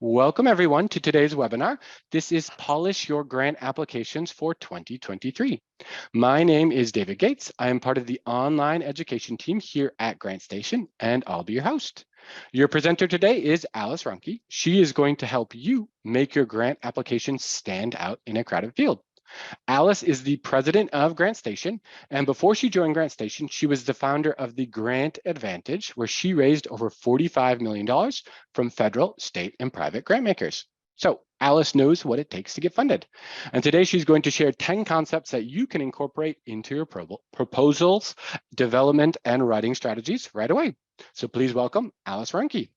Welcome everyone to today's webinar. This is Polish Your Grant Applications for 2023. My name is David Gates. I am part of the online education team here at GrantStation, and I'll be your host. Your presenter today is Alice Ruhnke. She is going to help you make your grant application stand out in a crowded field. Alice is the president of GrantStation, and before she joined GrantStation, she was the founder of the Grant Advantage, where she raised over $45 million from federal, state, and private grant makers. So Alice knows what it takes to get funded. And today she's going to share 10 concepts that you can incorporate into your proposals, development, and writing strategies right away. So please welcome Alice Ruhnke.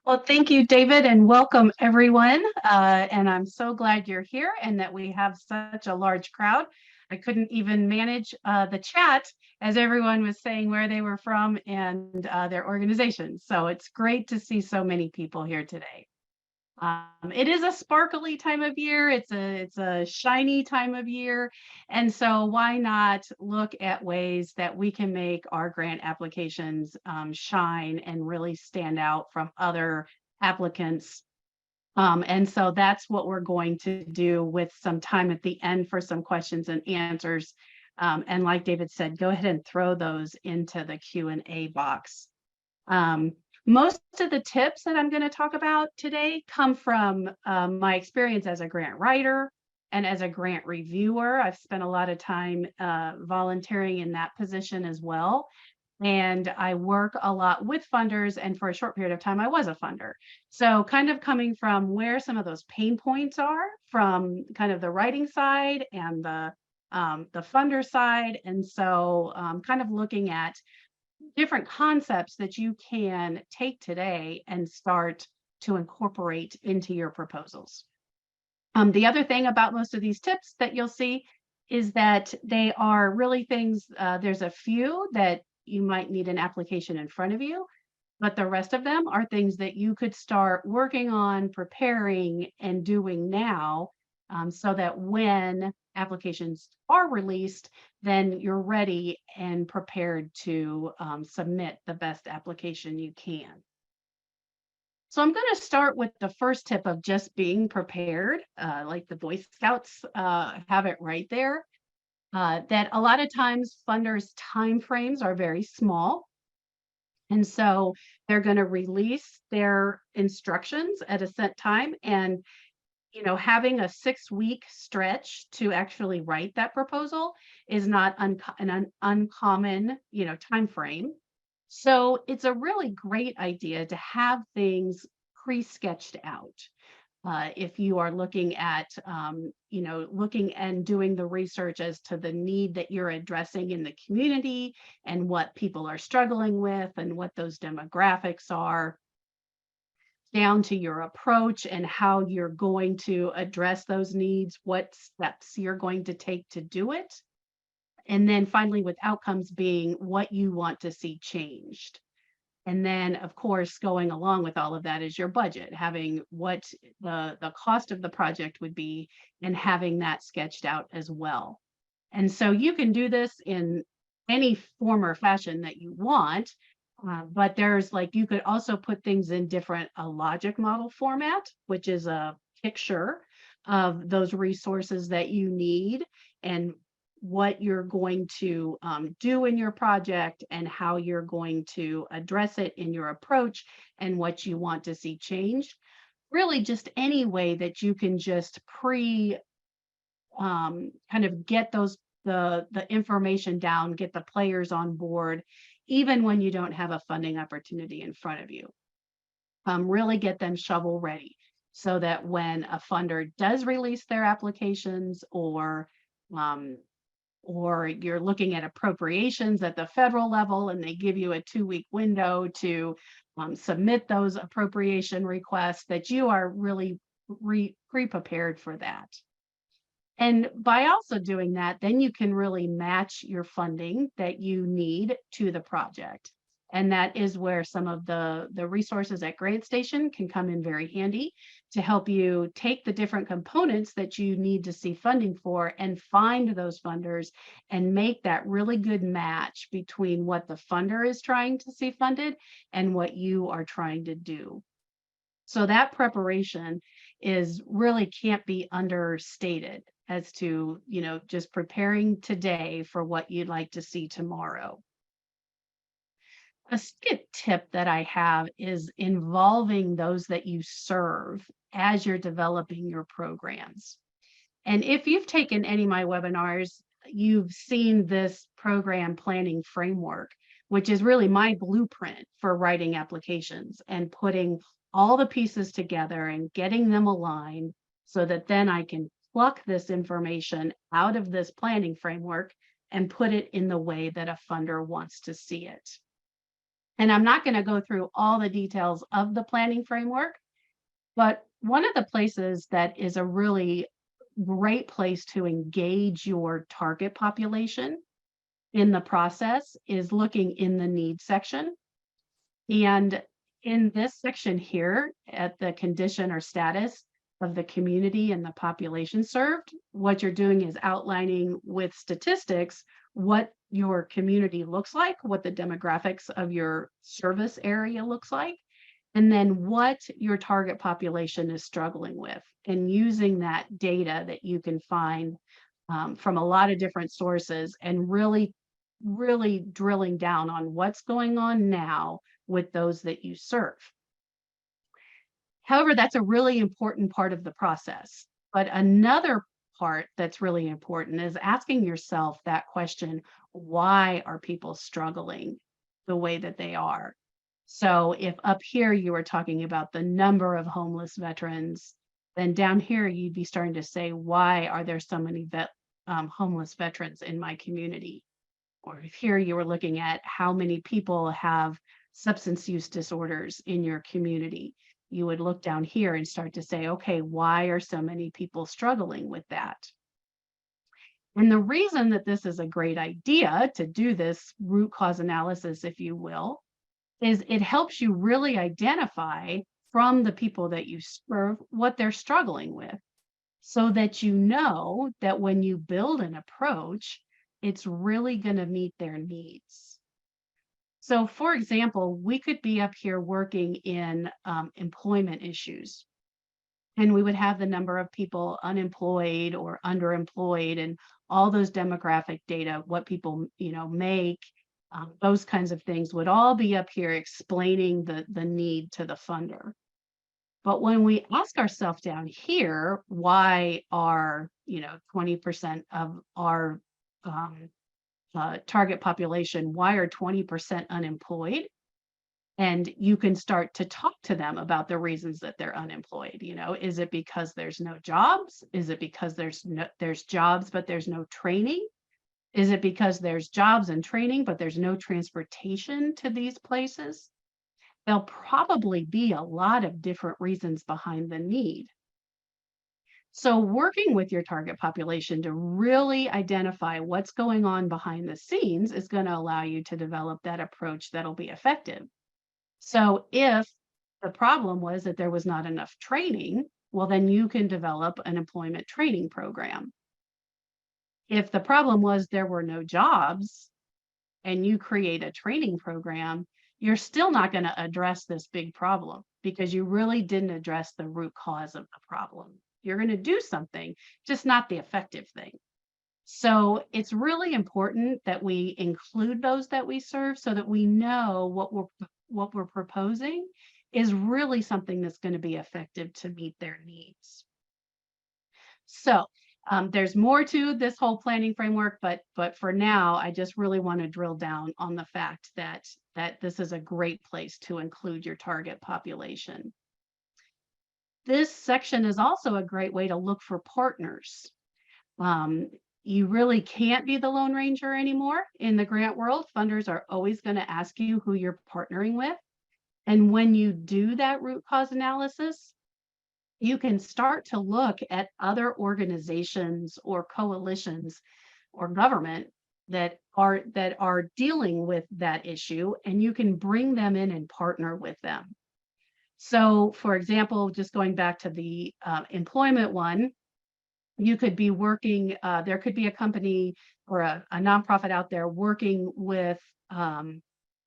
Well, thank you, David, and welcome everyone. And I'm so glad you're here and that we have such a large crowd. I couldn't even manage the chat as everyone was saying where they were from and their organizations. So it's great to see so many people here today. It is a sparkly time of year. It's a shiny time of year. And so why not look at ways that we can make our grant applications shine and really stand out from other applicants. And so that's what we're going to do with some time at the end for some questions and answers. And like David said, go ahead and throw those into the Q&A box. Most of the tips that I'm going to talk about today come from my experience as a grant writer and as a grant reviewer. I've spent a lot of time volunteering in that position as well. And I work a lot with funders, and for a short period of time, I was a funder. So kind of coming from where some of those pain points are from kind of the writing side and the funder side. And so kind of looking at different concepts that you can take today and start to incorporate into your proposals. The other thing about most of these tips that you'll see is that they are really things, there's a few that you might need an application in front of you, but the rest of them are things that you could start working on, preparing, and doing now, so that when applications are released, then you're ready and prepared to submit the best application you can. So I'm going to start with the first tip of just being prepared, like the Boy Scouts have it right there, that a lot of times funders' timeframes are very small. And so they're going to release their instructions at a set time, and having a 6-week stretch to actually write that proposal is not an uncommon, time frame. So it's a really great idea to have things pre-sketched out. If you are looking at, looking and doing the research as to the need that you're addressing in the community and what people are struggling with and what those demographics are, down to your approach and how you're going to address those needs, what steps you're going to take to do it. And then finally, with outcomes being what you want to see changed. And then, of course, going along with all of that is your budget, having what the cost of the project would be and having that sketched out as well. And so you can do this in any form or fashion that you want. But there's you could also put things in a logic model format, which is a picture of those resources that you need and what you're going to do in your project and how you're going to address it in your approach and what you want to see changed. Really just any way that you can just kind of get the information down, get the players on board, even when you don't have a funding opportunity in front of you. Really get them shovel ready so that when a funder does release their applications or you're looking at appropriations at the federal level and they give you a 2-week window to submit those appropriation requests, that you are really pre-prepared for that. And by also doing that, then you can really match your funding that you need to the project. And that is where some of the resources at GrantStation can come in very handy to help you take the different components that you need to see funding for and find those funders and make that really good match between what the funder is trying to see funded and what you are trying to do. So that preparation is really can't be understated as to, just preparing today for what you'd like to see tomorrow. A second tip that I have is involving those that you serve as you're developing your programs. And if you've taken any of my webinars, you've seen this program planning framework, which is really my blueprint for writing applications and putting all the pieces together and getting them aligned so that then I can pluck this information out of this planning framework and put it in the way that a funder wants to see it. And I'm not going to go through all the details of the planning framework, but one of the places that is a really great place to engage your target population in the process is looking in the needs section. And in this section here at the condition or status of the community and the population served, what you're doing is outlining with statistics what your community looks like, what the demographics of your service area looks like, and then what your target population is struggling with, and using that data that you can find from a lot of different sources and really drilling down on what's going on now with those that you serve. However, that's a really important part of the process. But another part that's really important is asking yourself that question, why are people struggling the way that they are? So if up here you were talking about the number of homeless veterans, then down here you'd be starting to say, why are there so many homeless veterans in my community? Or if here you were looking at how many people have substance use disorders in your community, you would look down here and start to say, okay, why are so many people struggling with that? And the reason that this is a great idea to do this root cause analysis, if you will, is it helps you really identify from the people that you serve what they're struggling with, so that you know that when you build an approach, it's really going to meet their needs. So for example, we could be up here working in employment issues, and we would have the number of people unemployed or underemployed and all those demographic data, what people make, those kinds of things would all be up here explaining the need to the funder. But when we ask ourselves down here, why are 20% of our target population, why are 20% unemployed? And you can start to talk to them about the reasons that they're unemployed. Is it because there's no jobs? Is it because there's jobs but there's no training? Is it because there's jobs and training but there's no transportation to these places? There'll probably be a lot of different reasons behind the need. So working with your target population to really identify what's going on behind the scenes is going to allow you to develop that approach that'll be effective. So if the problem was that there was not enough training, well, then you can develop an employment training program. If the problem was there were no jobs and you create a training program, you're still not going to address this big problem because you really didn't address the root cause of the problem. You're going to do something, just not the effective thing. So it's really important that we include those that we serve so that we know what we're proposing is really something that's going to be effective to meet their needs. So there's more to this whole planning framework, but for now, I just really want to drill down on the fact that this is a great place to include your target population. This section is also a great way to look for partners. You really can't be the Lone Ranger anymore in the grant world. Funders are always going to ask you who you're partnering with. And when you do that root cause analysis, you can start to look at other organizations or coalitions or government that are dealing with that issue, and you can bring them in and partner with them. So for example, just going back to the employment one, you could be working, there could be a company or a nonprofit out there working with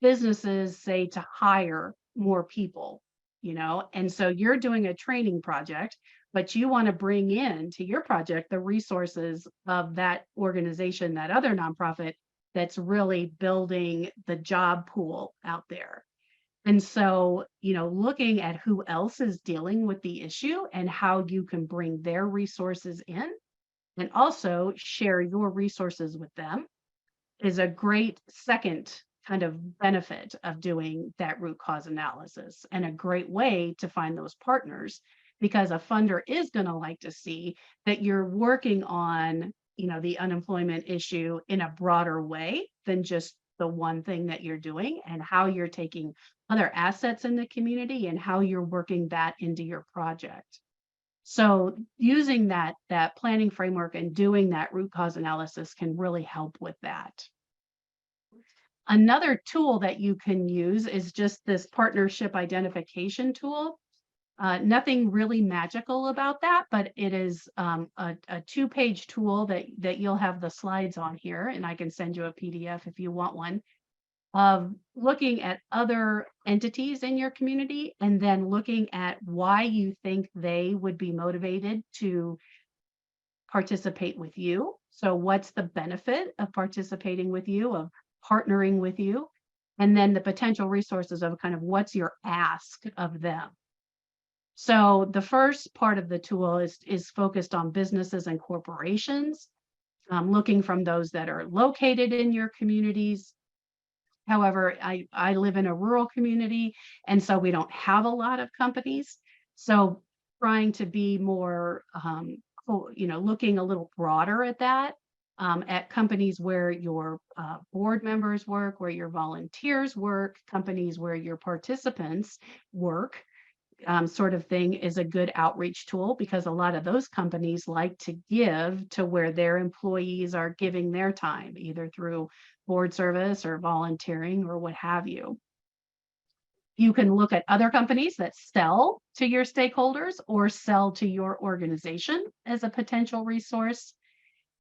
businesses, say, to hire more people and so you're doing a training project, but you want to bring in to your project the resources of that organization, that other nonprofit that's really building the job pool out there. And so, looking at who else is dealing with the issue and how you can bring their resources in and also share your resources with them is a great second kind of benefit of doing that root cause analysis, and a great way to find those partners, because a funder is going to like to see that you're working on, the unemployment issue in a broader way than just the one thing that you're doing, and how you're taking other assets in the community and how you're working that into your project. So using that planning framework and doing that root cause analysis can really help with that. Another tool that you can use is just this partnership identification tool. Nothing really magical about that, but it is a 2-page tool that you'll have the slides on here, and I can send you a PDF if you want one, of looking at other entities in your community and then looking at why you think they would be motivated to participate with you. So what's the benefit of participating with you, of partnering with you? And then the potential resources of kind of what's your ask of them. So the first part of the tool is focused on businesses and corporations, looking from those that are located in your communities. However, I live in a rural community, and so we don't have a lot of companies. So trying to be more, looking a little broader at that, at companies where your board members work, where your volunteers work, companies where your participants work, sort of thing, is a good outreach tool, because a lot of those companies like to give to where their employees are giving their time, either through board service or volunteering or what have you. You can look at other companies that sell to your stakeholders or sell to your organization as a potential resource.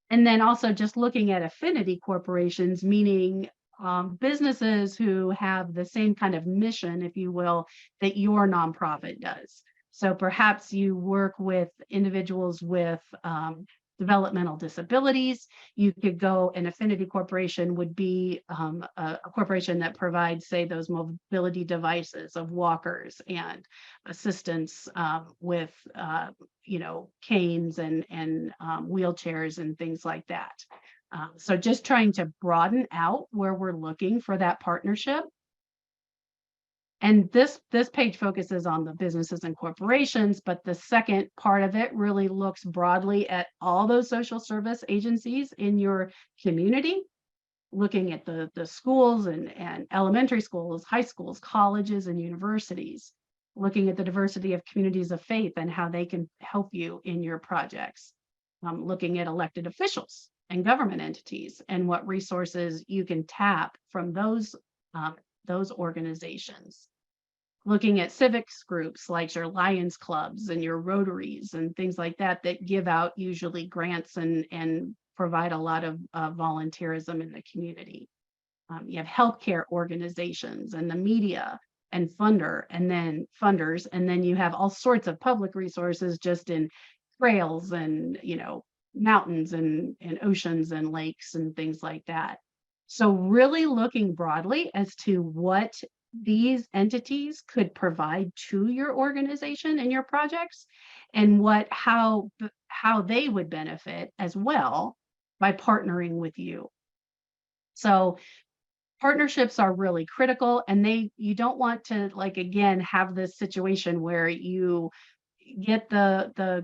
And then also just looking at affinity corporations, meaning businesses who have the same kind of mission, if you will, that your nonprofit does. So perhaps you work with individuals with developmental disabilities. You could go, an affinity corporation would be a corporation that provides, say, those mobility devices of walkers and assistance with, canes and wheelchairs and things like that. So just trying to broaden out where we're looking for that partnership. And this page focuses on the businesses and corporations, but the second part of it really looks broadly at all those social service agencies in your community, looking at the schools and elementary schools, high schools, colleges, and universities, looking at the diversity of communities of faith and how they can help you in your projects, looking at elected officials and government entities and what resources you can tap from those organizations. Looking at civics groups like your Lions clubs and your Rotaries and things like that give out usually grants and provide a lot of volunteerism in the community. You have healthcare organizations and the media and funders, and then you have all sorts of public resources just in trails and mountains and oceans and lakes and things like that. So really looking broadly as to what these entities could provide to your organization and your projects, and how they would benefit as well by partnering with you. So partnerships are really critical, and you don't want to, like, again, have this situation where you get the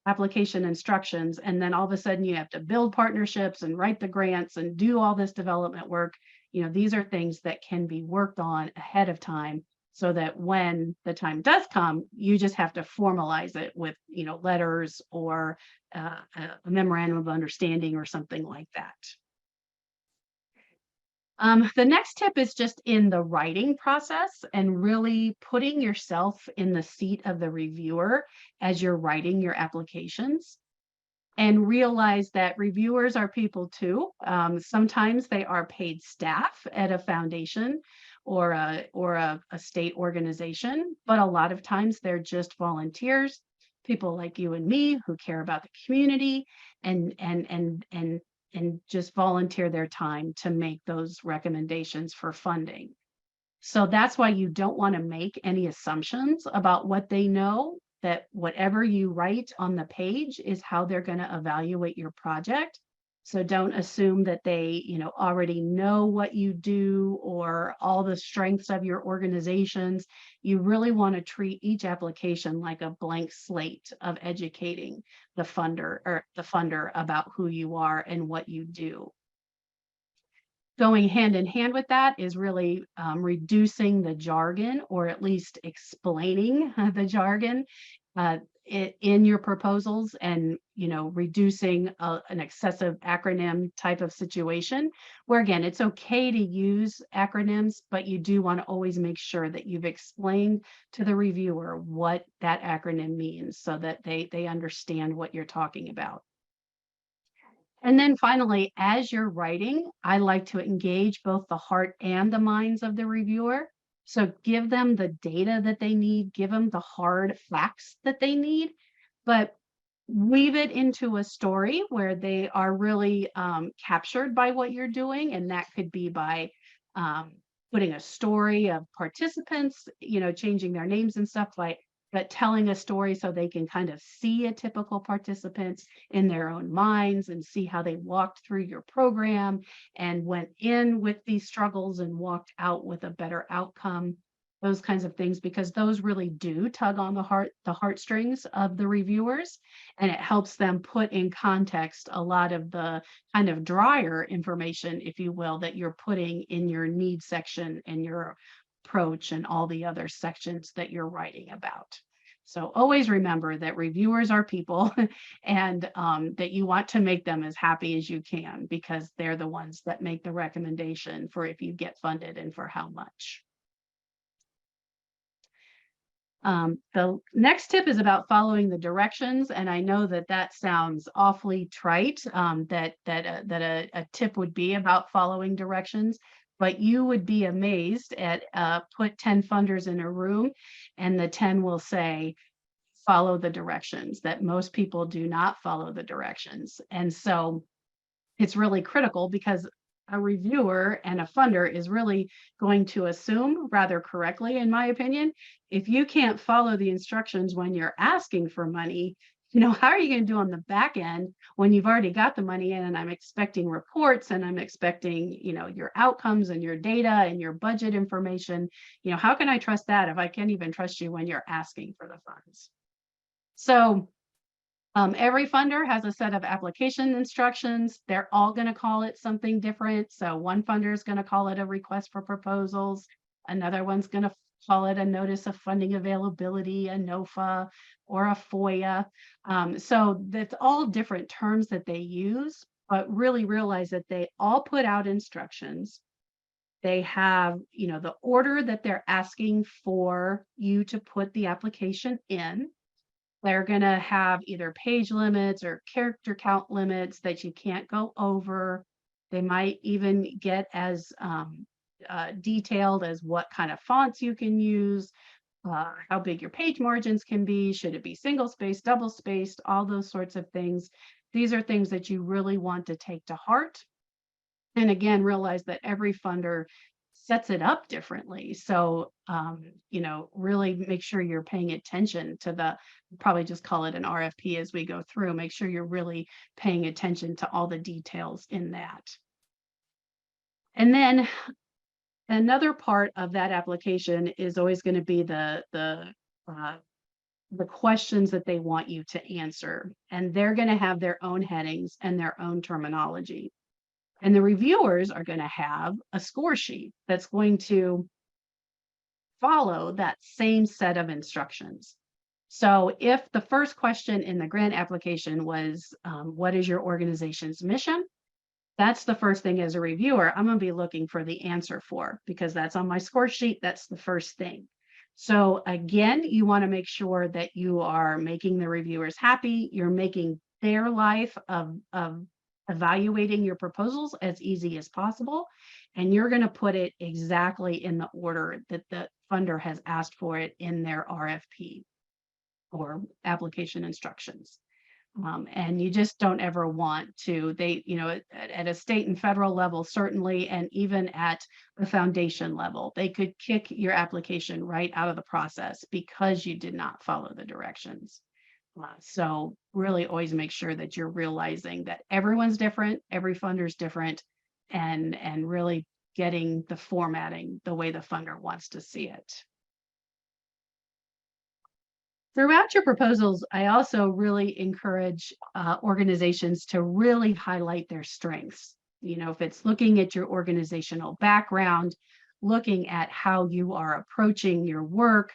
application instructions and then all of a sudden you have to build partnerships and write the grants and do all this development work. These are things that can be worked on ahead of time, so that when the time does come, you just have to formalize it with, letters or a memorandum of understanding or something like that. The next tip is just in the writing process and really putting yourself in the seat of the reviewer as you're writing your applications. And realize that reviewers are people too. Sometimes they are paid staff at a foundation, or a state organization, but a lot of times they're just volunteers, people like you and me who care about the community and just volunteer their time to make those recommendations for funding. So that's why you don't want to make any assumptions about what they know, that whatever you write on the page is how they're going to evaluate your project. So don't assume that they, already know what you do or all the strengths of your organizations. You really want to treat each application like a blank slate of educating the funder about who you are and what you do. Going hand in hand with that is really reducing the jargon, or at least explaining the jargon in your proposals, and reducing an excessive acronym type of situation, where again, it's okay to use acronyms, but you do want to always make sure that you've explained to the reviewer what that acronym means so that they understand what you're talking about. And then finally, as you're writing, I like to engage both the heart and the minds of the reviewer. So give them the data that they need, give them the hard facts that they need, but weave it into a story where they are really captured by what you're doing. And that could be by putting a story of participants, changing their names and stuff, but telling a story so they can kind of see a typical participant in their own minds and see how they walked through your program and went in with these struggles and walked out with a better outcome, those kinds of things, because those really do tug on the heartstrings of the reviewers, and it helps them put in context a lot of the kind of drier information, if you will, that you're putting in your needs section and your approach and all the other sections that you're writing about. So always remember that reviewers are people and that you want to make them as happy as you can, because they're the ones that make the recommendation for if you get funded and for how much. The next tip is about following the directions, and I know that that sounds awfully trite, that a tip would be about following directions, but you would be amazed at put 10 funders in a room and the 10 will say, follow the directions, that most people do not follow the directions. And so it's really critical, because a reviewer and a funder is really going to assume, rather correctly, in my opinion, if you can't follow the instructions when you're asking for money, how are you going to do on the back end when you've already got the money in and I'm expecting reports and I'm expecting, your outcomes and your data and your budget information? How can I trust that if I can't even trust you when you're asking for the funds? So every funder has a set of application instructions. They're all going to call it something different. So one funder is going to call it a request for proposals. Another one's going to call it a notice of funding availability, a NOFA, or a FOIA. So that's all different terms that they use, but really realize that they all put out instructions. They have, the order that they're asking for you to put the application in. They're going to have either page limits or character count limits that you can't go over. They might even get as detailed as what kind of fonts you can use, how big your page margins can be, should it be single spaced, double spaced, all those sorts of things. These are things that you really want to take to heart. And again, realize that every funder sets it up differently. So, really make sure you're paying attention to probably just call it an RFP as we go through. Make sure you're really paying attention to all the details in that. And then another part of that application is always going to be the questions that they want you to answer. And they're going to have their own headings and their own terminology. And the reviewers are going to have a score sheet that's going to follow that same set of instructions. So if the first question in the grant application was, what is your organization's mission? That's the first thing as a reviewer I'm going to be looking for the answer for, because that's on my score sheet. That's the first thing. So again, you want to make sure that you are making the reviewers happy. You're making their life of evaluating your proposals as easy as possible, and you're going to put it exactly in the order that the funder has asked for it in their RFP or application instructions. And you just don't ever want to, at a state and federal level, certainly, and even at the foundation level, they could kick your application right out of the process because you did not follow the directions. So really always make sure that you're realizing that everyone's different, every funder's different, and really getting the formatting the way the funder wants to see it. Throughout your proposals, I also really encourage organizations to really highlight their strengths. If it's looking at your organizational background, looking at how you are approaching your work,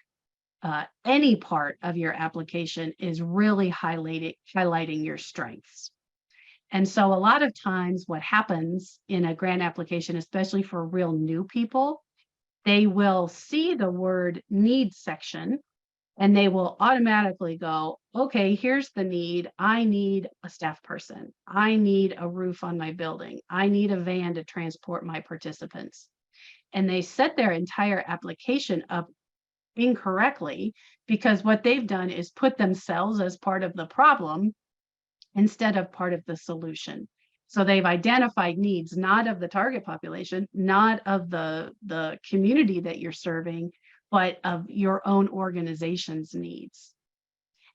any part of your application is really highlighting your strengths. And so a lot of times what happens in a grant application, especially for real new people, they will see the word needs section and they will automatically go, okay, here's the need. I need a staff person. I need a roof on my building. I need a van to transport my participants. And they set their entire application up incorrectly because what they've done is put themselves as part of the problem instead of part of the solution. So they've identified needs, not of the target population, not of the community that you're serving, but of your own organization's needs.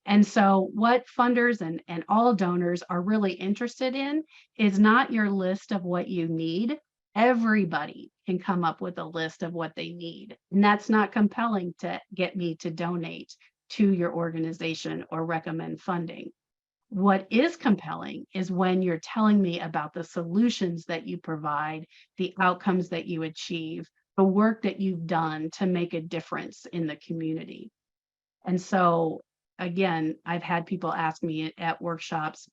And so what funders and all donors are really interested in is not your list of what you need. Everybody can come up with a list of what they need. And that's not compelling to get me to donate to your organization or recommend funding. What is compelling is when you're telling me about the solutions that you provide, the outcomes that you achieve, the work that you've done to make a difference in the community. And so, again, I've had people ask me at workshops,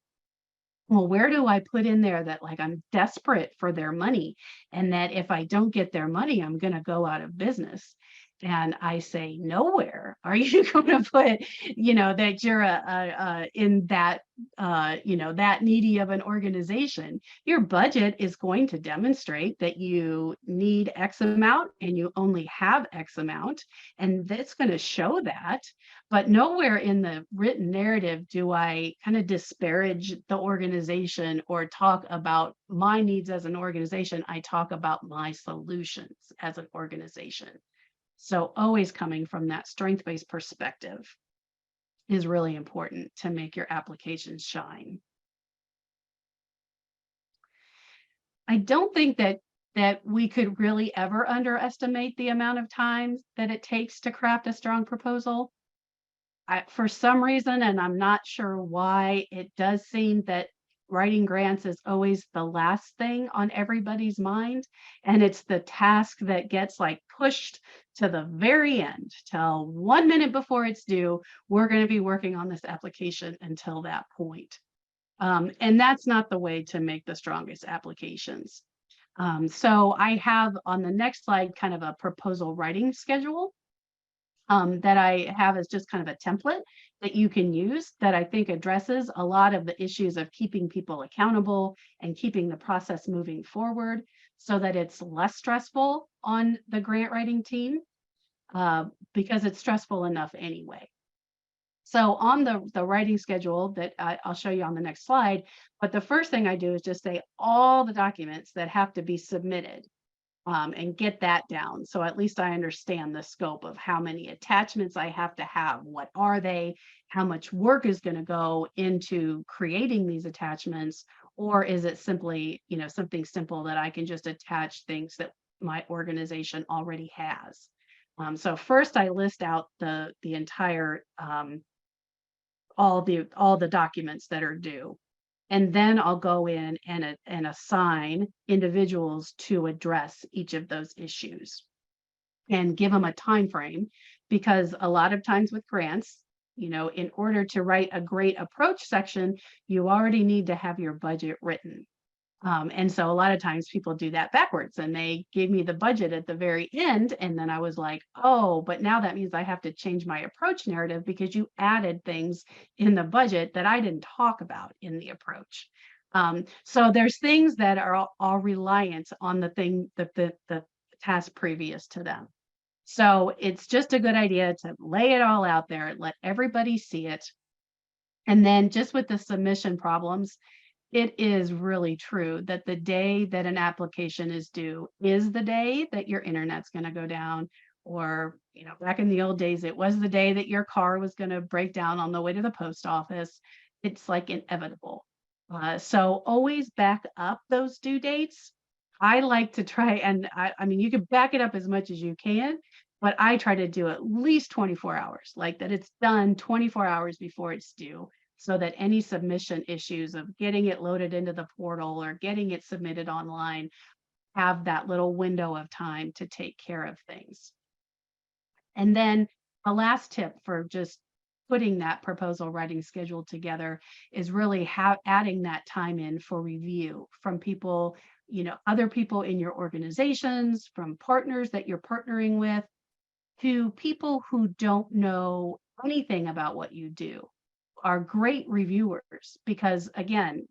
well, where do I put in there that like I'm desperate for their money and that if I don't get their money, I'm going to go out of business? And I say, nowhere are you going to put, that you're in that, that needy of an organization. Your budget is going to demonstrate that you need X amount and you only have X amount. And that's going to show that. But nowhere in the written narrative do I kind of disparage the organization or talk about my needs as an organization. I talk about my solutions as an organization. So always coming from that strength-based perspective is really important to make your applications shine. I don't think that we could really ever underestimate the amount of time that it takes to craft a strong proposal. For some reason, and I'm not sure why, it does seem that writing grants is always the last thing on everybody's mind. And it's the task that gets like pushed to the very end till 1 minute before it's due. We're going to be working on this application until that point. And that's not the way to make the strongest applications. So I have on the next slide kind of a proposal writing schedule that I have as just kind of a template that you can use that I think addresses a lot of the issues of keeping people accountable and keeping the process moving forward so that it's less stressful on the grant writing team because it's stressful enough anyway. So on the writing schedule that I'll show you on the next slide, but the first thing I do is just say all the documents that have to be submitted. And get that down. So at least I understand the scope of how many attachments I have to have. What are they? How much work is going to go into creating these attachments? Or is it simply, something simple that I can just attach things that my organization already has? So first I list out the entire, all the documents that are due. And then I'll go in and assign individuals to address each of those issues and give them a time frame, because a lot of times with grants, in order to write a great approach section, you already need to have your budget written. And so a lot of times people do that backwards and they gave me the budget at the very end. And then I was like, oh, but now that means I have to change my approach narrative because you added things in the budget that I didn't talk about in the approach. So there's things that are all reliant on the thing that the task previous to them. So it's just a good idea to lay it all out there, let everybody see it. And then just with the submission problems, it is really true that the day that an application is due is the day that your internet's going to go down. Or, back in the old days, it was the day that your car was going to break down on the way to the post office. It's like inevitable. So always back up those due dates. I like to try, and I mean, you can back it up as much as you can, but I try to do at least 24 hours, like that it's done 24 hours before it's due, so that any submission issues of getting it loaded into the portal or getting it submitted online have that little window of time to take care of things. And then the last tip for just putting that proposal writing schedule together is really adding that time in for review from people, other people in your organizations, from partners that you're partnering with, to people who don't know anything about what you do are great reviewers, because again,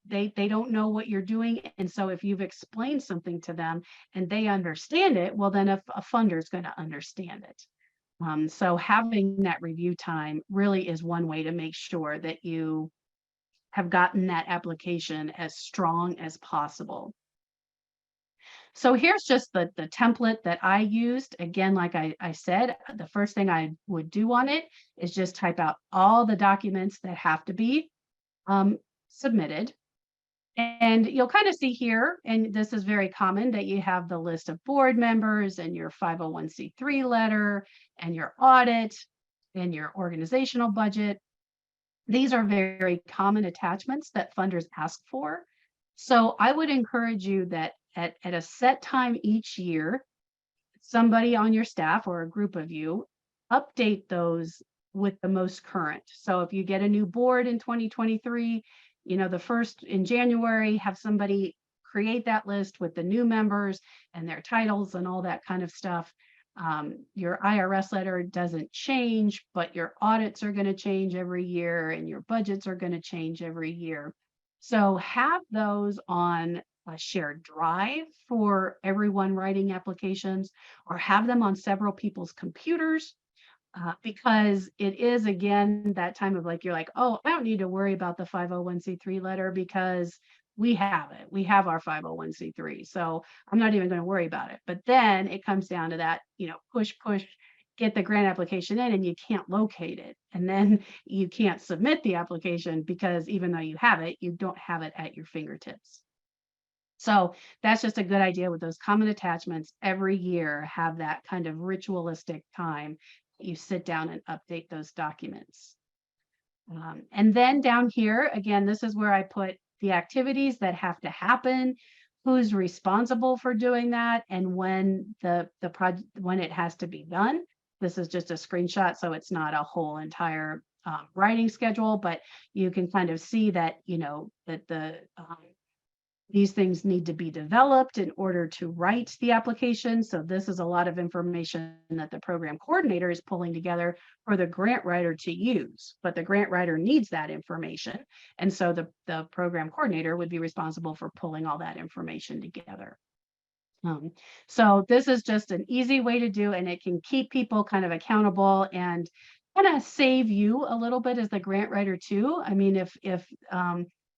they don't know what you're doing. And so if you've explained something to them and they understand it, well, then a funder is going to understand it. So having that review time really is one way to make sure that you have gotten that application as strong as possible. So here's just the template that I used. Again, like I said, the first thing I would do on it is just type out all the documents that have to be submitted. And you'll kind of see here, and this is very common, that you have the list of board members and your 501c3 letter and your audit and your organizational budget. These are very common attachments that funders ask for. So I would encourage you that at a set time each year, somebody on your staff or a group of you update those with the most current. So if you get a new board in 2023, the first in January, have somebody create that list with the new members and their titles and all that kind of stuff. Your IRS letter doesn't change, but your audits are going to change every year and your budgets are going to change every year. So have those on a shared drive for everyone writing applications, or have them on several people's computers. Because it is, again, that time of you're like, oh, I don't need to worry about the 501c3 letter because we have it. We have our 501c3. So I'm not even going to worry about it. But then it comes down to that, push, get the grant application in, and you can't locate it. And then you can't submit the application because even though you have it, you don't have it at your fingertips. So that's just a good idea with those common attachments. Every year, have that kind of ritualistic time you sit down and update those documents. And then down here, again, this is where I put the activities that have to happen, who's responsible for doing that, and when the project, when it has to be done. This is just a screenshot, so it's not a whole entire writing schedule, but you can kind of see that, that these things need to be developed in order to write the application. So this is a lot of information that the program coordinator is pulling together for the grant writer to use, but the grant writer needs that information. And so the program coordinator would be responsible for pulling all that information together. So this is just an easy way to do, and it can keep people kind of accountable and kind of save you a little bit as the grant writer too. I mean, if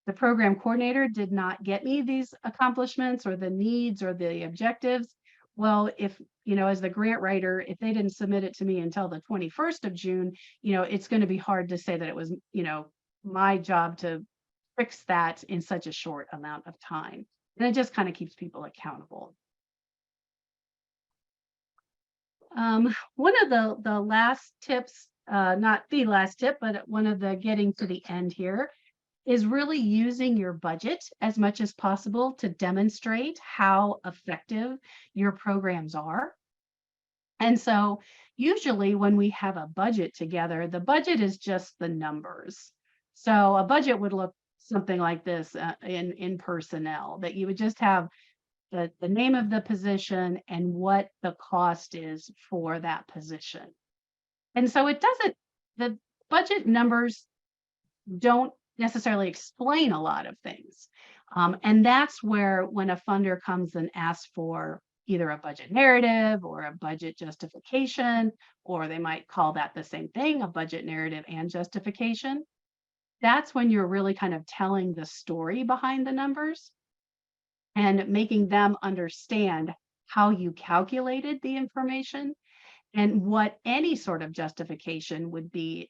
the program coordinator did not get me these accomplishments or the needs or the objectives, well, if, as the grant writer, if they didn't submit it to me until the 21st of June, it's going to be hard to say that it was, my job to fix that in such a short amount of time. And it just kind of keeps people accountable. One of the last tips, not the last tip, but one of the getting to the end here, is really using your budget as much as possible to demonstrate how effective your programs are. And so usually when we have a budget together, the budget is just the numbers. So a budget would look something like this in personnel, that you would just have the name of the position and what the cost is for that position. And so it doesn't, the budget numbers don't necessarily explain a lot of things. And that's where when a funder comes and asks for either a budget narrative or a budget justification, or they might call that the same thing, a budget narrative and justification, that's when you're really kind of telling the story behind the numbers and making them understand how you calculated the information and what any sort of justification would be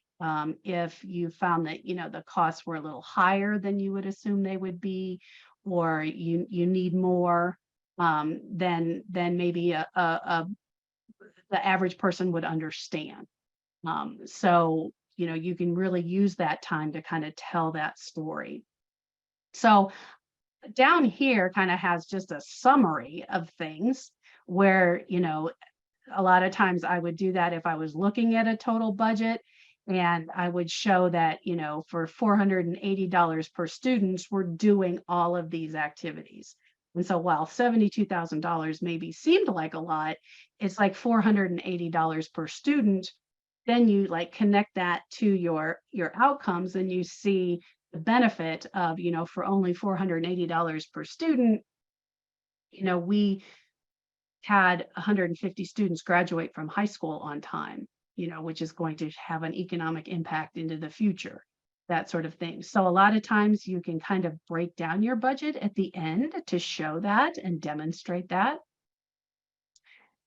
if you found that the costs were a little higher than you would assume they would be, or you need more than maybe the average person would understand. So you can really use that time to kind of tell that story. So down here kind of has just a summary of things where a lot of times I would do that if I was looking at a total budget, and I would show that, for $480 per student, we're doing all of these activities. And so while $72,000 maybe seemed like a lot, it's like $480 per student. Then you connect that to your outcomes, and you see the benefit of, for only $480 per student, we had 150 students graduate from high school on time, which is going to have an economic impact into the future, that sort of thing. So a lot of times you can kind of break down your budget at the end to show that and demonstrate that.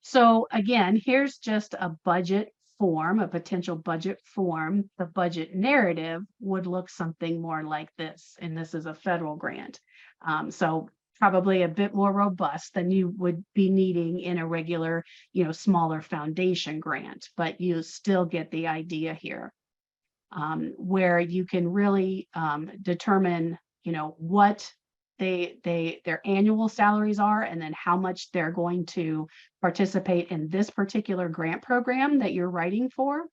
So again, here's just a budget form, a potential budget form. The budget narrative would look something more like this, and this is a federal grant. So probably a bit more robust than you would be needing in a regular, smaller foundation grant, but you still get the idea here, where you can really determine, what their annual salaries are, and then how much they're going to participate in this particular grant program that you're writing for.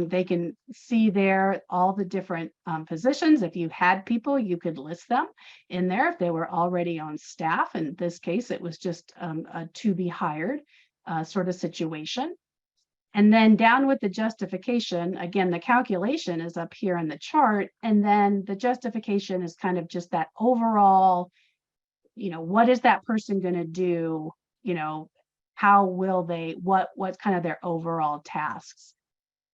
They can see there all the different positions. If you had people, you could list them in there if they were already on staff. In this case, it was just a to be hired sort of situation. And then down with the justification, again, the calculation is up here in the chart. And then the justification is kind of just that overall, what is that person going to do? How will they, what's kind of their overall tasks?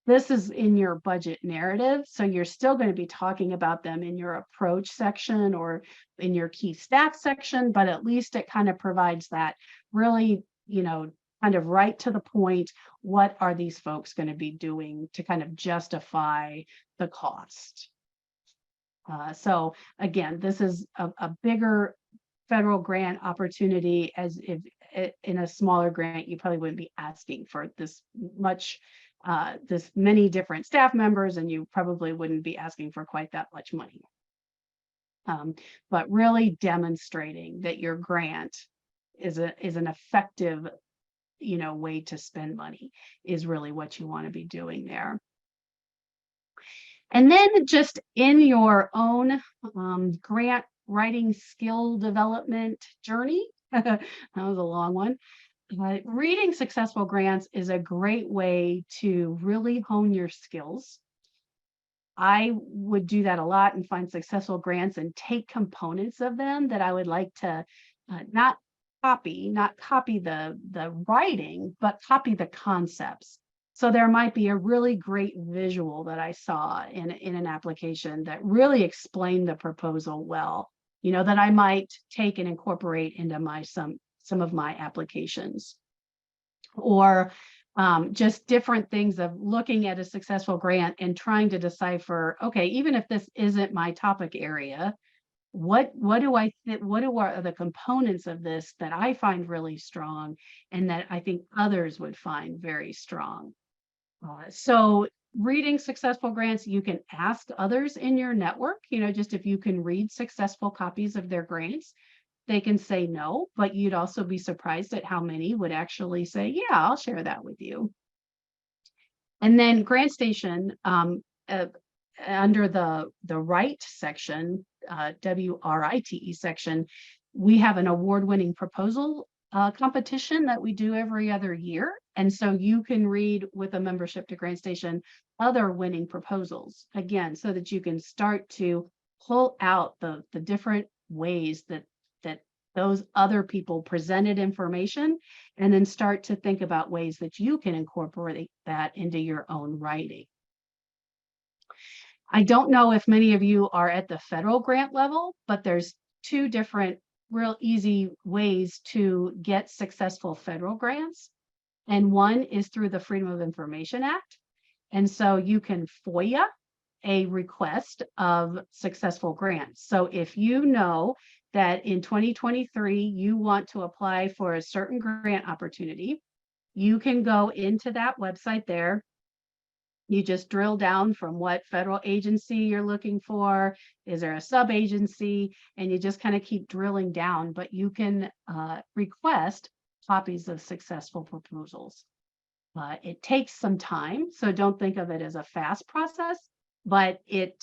This is in your budget narrative. So you're still going to be talking about them in your approach section or in your key stats section, but at least it kind of provides that really, kind of right to the point. What are these folks going to be doing to kind of justify the cost? So again, this is a bigger federal grant opportunity, as if in a smaller grant, you probably wouldn't be asking for this many different staff members, and you probably wouldn't be asking for quite that much money. But really demonstrating that your grant is an effective, way to spend money is really what you want to be doing there. And then just in your own grant writing skill development journey, that was a long one. Reading successful grants is a great way to really hone your skills. I would do that a lot and find successful grants and take components of them that I would like to not copy the writing, but copy the concepts. So there might be a really great visual that I saw in an application that really explained the proposal well, that I might take and incorporate into some of my applications. Or just different things of looking at a successful grant and trying to decipher, okay, even if this isn't my topic area, what are the components of this that I find really strong and that I think others would find very strong? So reading successful grants, you can ask others in your network, just if you can read successful copies of their grants. They can say no, but you'd also be surprised at how many would actually say, yeah, I'll share that with you. And then GrantStation, under the write section, WRITE section, we have an award-winning proposal competition that we do every other year. And so you can read with a membership to GrantStation other winning proposals, again, so that you can start to pull out the different ways that those other people presented information, and then start to think about ways that you can incorporate that into your own writing. I don't know if many of you are at the federal grant level, but there's two different real easy ways to get successful federal grants. And one is through the Freedom of Information Act. And so you can FOIA a request of successful grants. So if you know that in 2023, you want to apply for a certain grant opportunity, you can go into that website there. You just drill down from what federal agency you're looking for. Is there a sub-agency? And you just kind of keep drilling down, but you can request copies of successful proposals. It takes some time, so don't think of it as a fast process, but it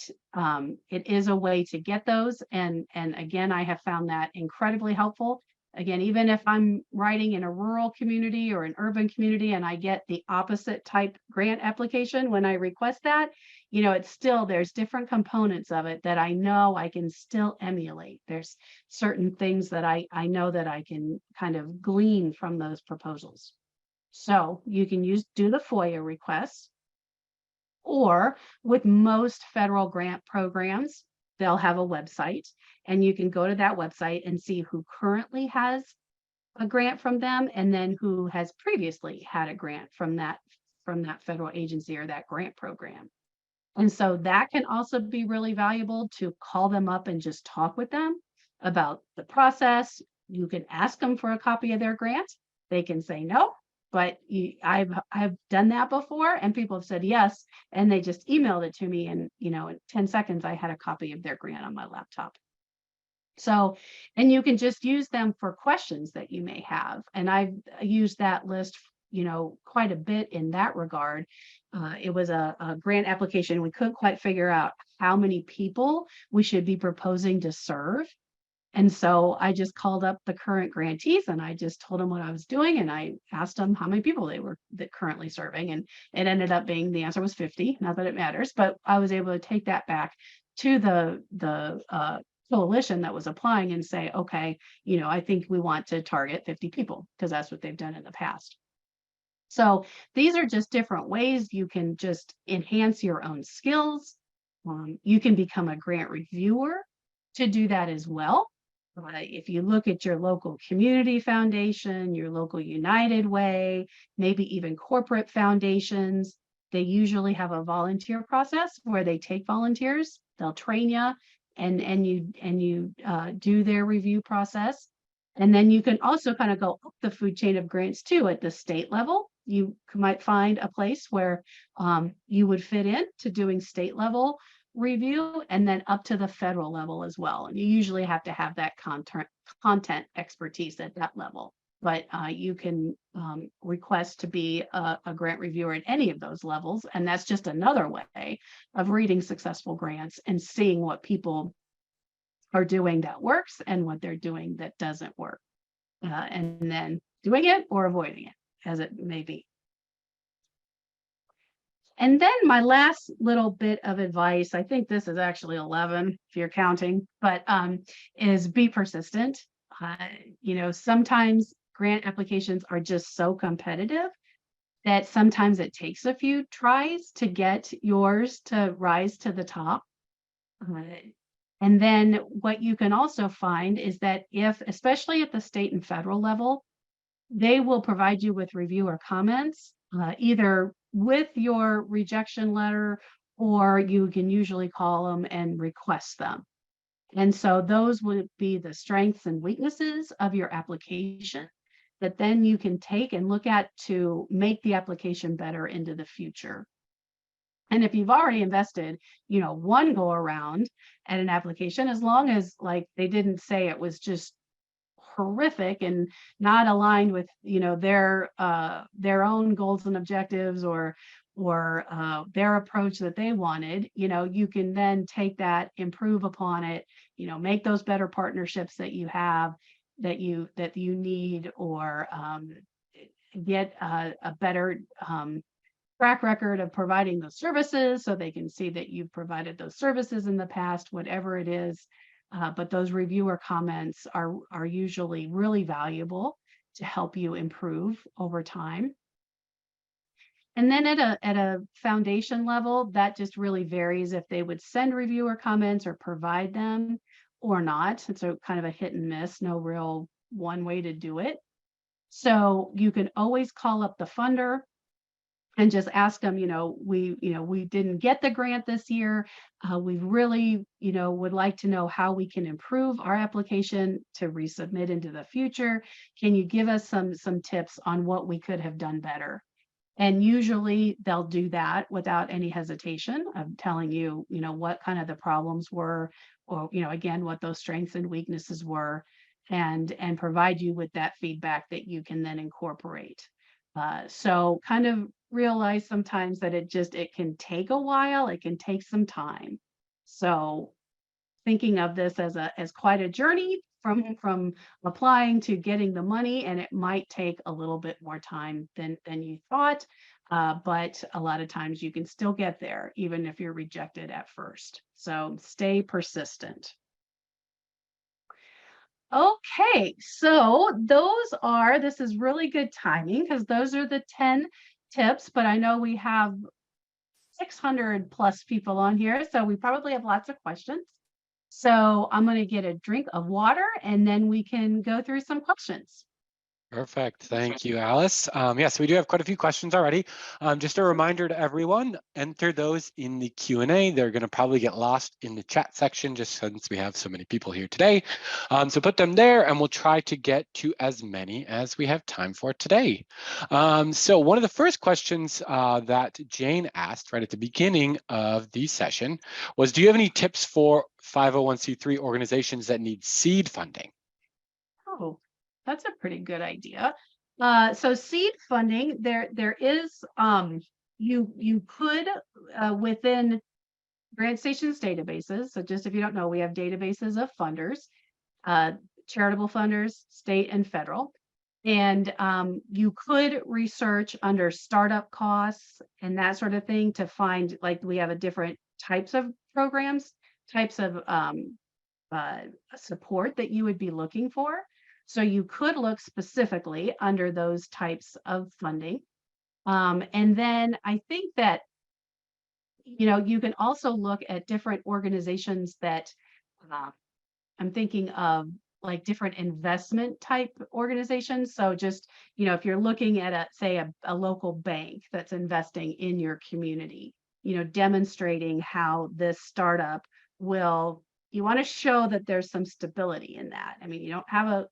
is a way to get those. And again, I have found that incredibly helpful. Again, even if I'm writing in a rural community or an urban community and I get the opposite type grant application when I request that, you know, it's still, there's different components of it that I know I can still emulate. There's certain things that I know that I can kind of glean from those proposals. So you can do the FOIA requests, or with most federal grant programs, they'll have a website, and you can go to that website and see who currently has a grant from them, and then who has previously had a grant from that federal agency or that grant program. And so that can also be really valuable to call them up and just talk with them about the process. You can ask them for a copy of their grant. They can say no, but I've done that before, and people have said yes, and they just emailed it to me, and you know, in 10 seconds I had a copy of their grant on my laptop. So, and you can just use them for questions that you may have, and I've used that list, you know, quite a bit in that regard. It was a grant application. We couldn't quite figure out how many people we should be proposing to serve. And so I just called up the current grantees, and I just told them what I was doing, and I asked them how many people they were currently serving. And it ended up being, the answer was 50, not that it matters, but I was able to take that back to the coalition that was applying and say, okay, you know, I think we want to target 50 people because that's what they've done in the past. So these are just different ways you can just enhance your own skills. You can become a grant reviewer to do that as well. If you look at your local community foundation, your local United Way, maybe even corporate foundations, they usually have a volunteer process where they take volunteers, they'll train you, and you do their review process. And then you can also kind of go up the food chain of grants too. At the state level, you might find a place where you would fit in to doing state level review, and then up to the federal level as well. And you usually have to have that content expertise at that level. But you can request to be a grant reviewer at any of those levels. And that's just another way of reading successful grants and seeing what people are doing that works and what they're doing that doesn't work. And then doing it or avoiding it, as it may be. And then my last little bit of advice, I think this is actually 11 if you're counting, but is be persistent. You know, sometimes grant applications are just so competitive that sometimes it takes a few tries to get yours to rise to the top. And then what you can also find is that if, especially at the state and federal level, they will provide you with reviewer comments, either with your rejection letter, or you can usually call them and request them. And so those would be the strengths and weaknesses of your application that then you can take and look at to make the application better into the future. And if you've already invested, you know, one go around at an application, as long as like they didn't say it was just horrific and not aligned with, you know, their own goals and objectives, or their approach that they wanted, you know, you can then take that, improve upon it, you know, make those better partnerships that you have, that you need, or get a better track record of providing those services, so they can see that you've provided those services in the past, whatever it is. But those reviewer comments are usually really valuable to help you improve over time. And then at a foundation level, that just really varies if they would send reviewer comments or provide them or not. It's a kind of a hit and miss, no real one way to do it. So you can always call up the funder and just ask them, we didn't get the grant this year. We really, would like to know how we can improve our application to resubmit into the future. Can you give us some tips on what we could have done better? And usually they'll do that without any hesitation of telling you, what kind of the problems were, or, again, what those strengths and weaknesses were, and provide you with that feedback that you can then incorporate. So kind of realize sometimes that it can take a while, it can take some time. So thinking of this as quite a journey from applying to getting the money, and it might take a little bit more time than you thought, but a lot of times you can still get there even if you're rejected at first. So stay persistent. Okay, so this is really good timing because those are the 10 tips, but I know we have 600 plus people on here, so we probably have lots of questions. So I'm going to get a drink of water and then we can go through some questions. Perfect. Thank you, Alice. Yes, we do have quite a few questions already. Just a reminder to everyone, enter those in the Q&A. They're going to probably get lost in the chat section just since we have so many people here today. So put them there and we'll try to get to as many as we have time for today. So one of the first questions that Jane asked right at the beginning of the session was, do you have any tips for 501c3 organizations that need seed funding? Oh, that's a pretty good idea. So seed funding, there is, you could, within GrantStation's databases, so just if you don't know, we have databases of funders, charitable funders, state and federal. And you could research under startup costs and that sort of thing to find, like, we have a different types of programs, types of support that you would be looking for. So you could look specifically under those types of funding. And then I think that, you can also look at different organizations that I'm thinking of, like different investment type organizations. So just, if you're looking at say a local bank that's investing in your community, demonstrating how this startup will, you want to show that there's some stability in that. I mean, you don't have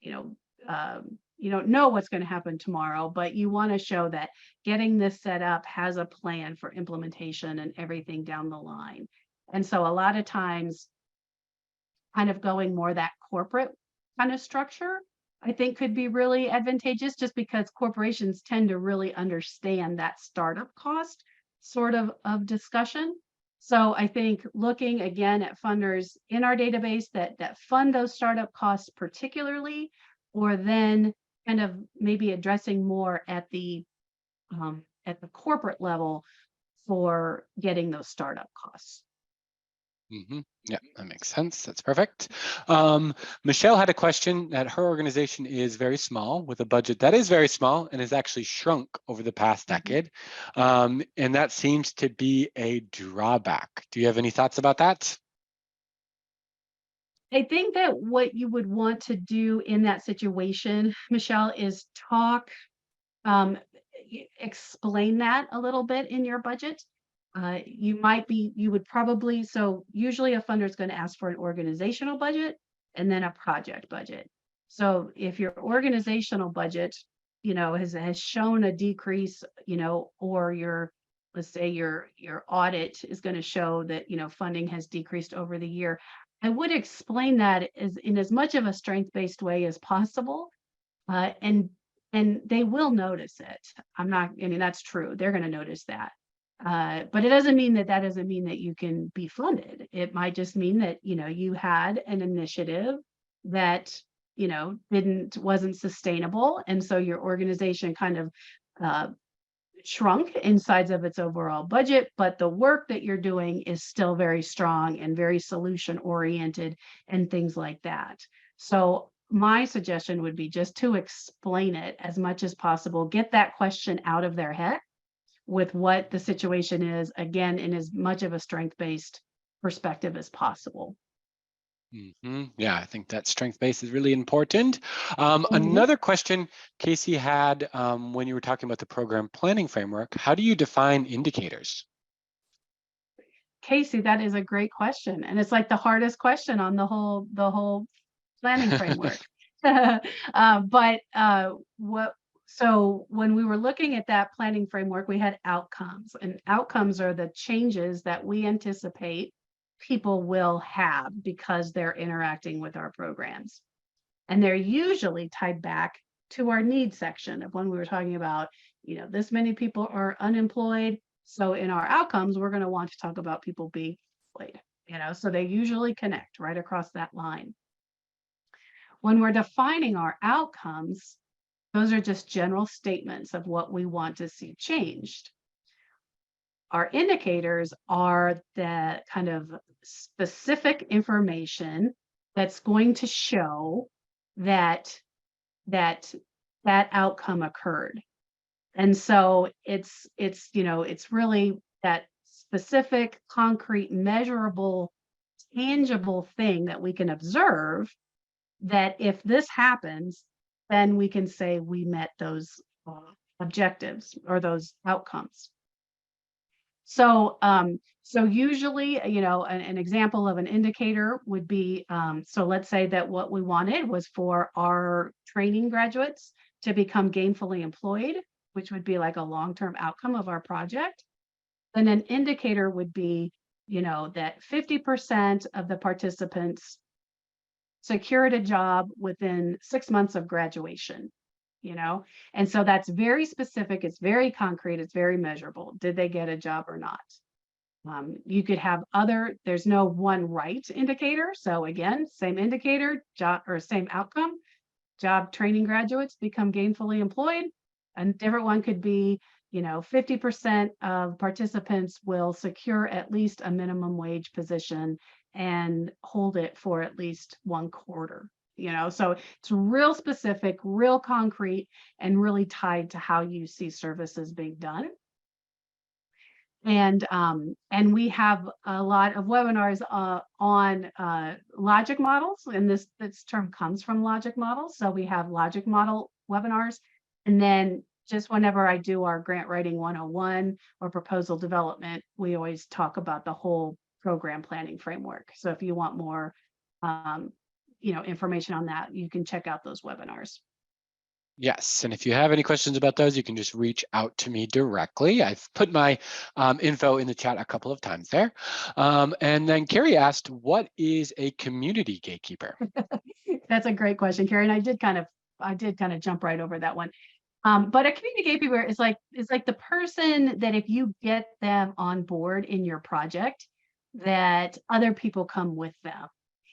you don't know what's going to happen tomorrow, but you want to show that getting this set up has a plan for implementation and everything down the line. And so a lot of times, kind of going more that corporate kind of structure, I think could be really advantageous, just because corporations tend to really understand that startup cost sort of discussion. So I think looking again at funders in our database that fund those startup costs particularly, or then kind of maybe addressing more at the corporate level for getting those startup costs. Mm-hmm. Yeah, that makes sense. That's perfect. Michelle had a question that her organization is very small, with a budget that is very small and has actually shrunk over the past decade. And that seems to be a drawback. Do you have any thoughts about that? I think that what you would want to do in that situation, Michelle, is explain that a little bit in your budget. You would probably, so usually a funder is going to ask for an organizational budget and then a project budget. So if your organizational budget, has shown a decrease, or let's say your audit is going to show that, funding has decreased over the year, I would explain that in as much of a strength-based way as possible. And they will notice it. That's true. They're going to notice that. But it doesn't mean that doesn't mean that you can be funded. It might just mean that, you had an initiative that wasn't sustainable. And so your organization kind of shrunk inside of its overall budget, but the work that you're doing is still very strong and very solution oriented and things like that. So my suggestion would be just to explain it as much as possible, get that question out of their head with what the situation is, again, in as much of a strength-based perspective as possible. Yeah, I think that strength base is really important. Mhm. Another question Casey had when you were talking about the program planning framework, how do you define indicators? Casey, that is a great question. And it's like the hardest question on the whole planning framework. So when we were looking at that planning framework, we had outcomes, and outcomes are the changes that we anticipate people will have because they're interacting with our programs. And they're usually tied back to our needs section of when we were talking about, this many people are unemployed. So in our outcomes, we're going to want to talk about people being employed, so they usually connect right across that line. When we're defining our outcomes, those are just general statements of what we want to see changed. Our indicators are the kind of specific information that's going to show that outcome occurred. And so it's really that specific, concrete, measurable, tangible thing that we can observe, that if this happens, then we can say we met those objectives or those outcomes. So usually, an example of an indicator would be, so let's say that what we wanted was for our training graduates to become gainfully employed, which would be like a long-term outcome of our project. Then an indicator would be, that 50% of the participants secured a job within 6 months of graduation, and so that's very specific, it's very concrete, it's very measurable. Did they get a job or not? You could have there's no one right indicator. So again, same indicator, job or same outcome, job training graduates become gainfully employed. A different one could be, 50% of participants will secure at least a minimum wage position and hold it for at least 1 quarter. So it's real specific, real concrete, and really tied to how you see services being done. And we have a lot of webinars on logic models, and this term comes from logic models. So we have logic model webinars, and then just whenever I do our grant writing 101 or proposal development, we always talk about the whole program planning framework. So if you want more information on that, you can check out those webinars. Yes, and if you have any questions about those, you can just reach out to me directly. I've put my info in the chat a couple of times there. And then Carrie asked, what is a community gatekeeper? That's a great question, Carrie, and I did kind of jump right over that one. But a community gatekeeper is like the person that if you get them on board in your project, that other people come with them,